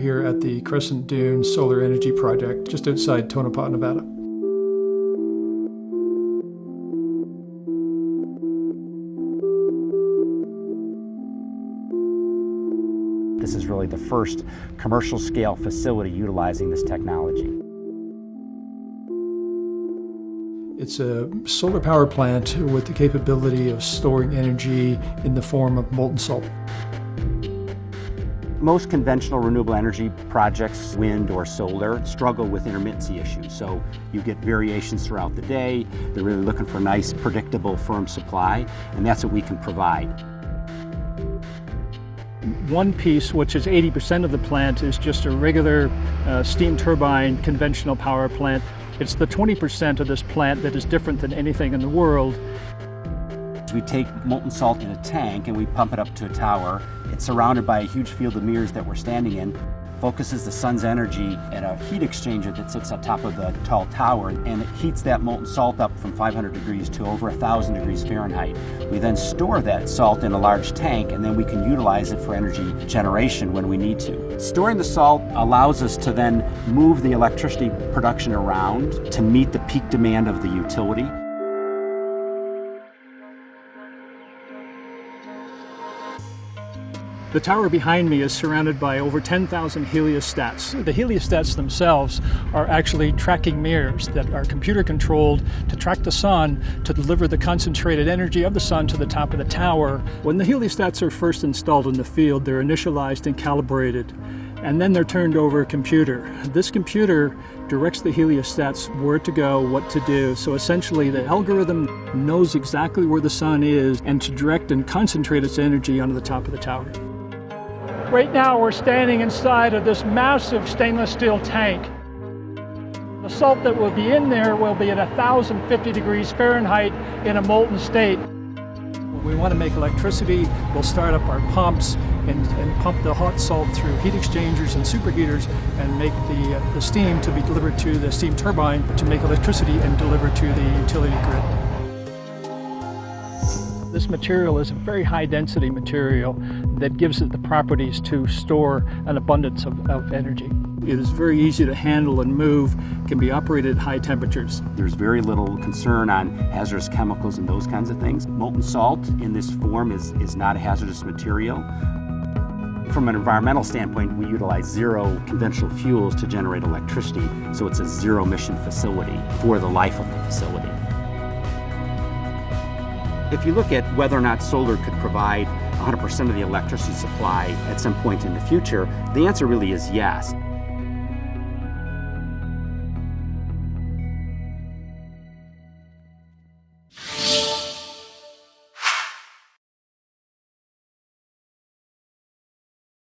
here at the Crescent Dunes Solar Energy project just outside Tonopah, Nevada. This is really the first commercial scale facility utilizing this technology. It's a solar power plant with the capability of storing energy in the form of molten salt. Most conventional renewable energy projects, wind or solar, struggle with intermittency issues. So you get variations throughout the day. They're really looking for a nice, predictable, firm supply, and that's what we can provide. One piece, which is 80% of the plant, is just a regular steam turbine conventional power plant. It's the 20% of this plant that is different than anything in the world. We take molten salt in a tank and we pump it up to a tower. It's surrounded by a huge field of mirrors that we're standing in. Focuses the sun's energy at a heat exchanger that sits on top of the tall tower, and it heats that molten salt up from 500 degrees to over 1,000 degrees Fahrenheit. We then store that salt in a large tank, and then we can utilize it for energy generation when we need to. Storing the salt allows us to then move the electricity production around to meet the peak demand of the utility. The tower behind me is surrounded by over 10,000 heliostats. The heliostats themselves are actually tracking mirrors that are computer controlled to track the sun, to deliver the concentrated energy of the sun to the top of the tower. When the heliostats are first installed in the field, they're initialized and calibrated, and then they're turned over a computer. This computer directs the heliostats where to go, what to do. So essentially the algorithm knows exactly where the sun is and to direct and concentrate its energy onto the top of the tower. Right now we're standing inside of this massive stainless steel tank. The salt that will be in there will be at 1,050 degrees Fahrenheit in a molten state. When we want to make electricity, we'll start up our pumps and pump the hot salt through heat exchangers and superheaters and make the steam to be delivered to the steam turbine to make electricity and deliver to the utility grid. This material is a very high density material that gives it the properties to store an abundance of energy. It is very easy to handle and move, can be operated at high temperatures. There's very little concern on hazardous chemicals and those kinds of things. Molten salt in this form is not a hazardous material. From an environmental standpoint, we utilize zero conventional fuels to generate electricity, so it's a zero emission facility for the life of the facility. If you look at whether or not solar could provide 100% of the electricity supply at some point in the future, the answer really is yes.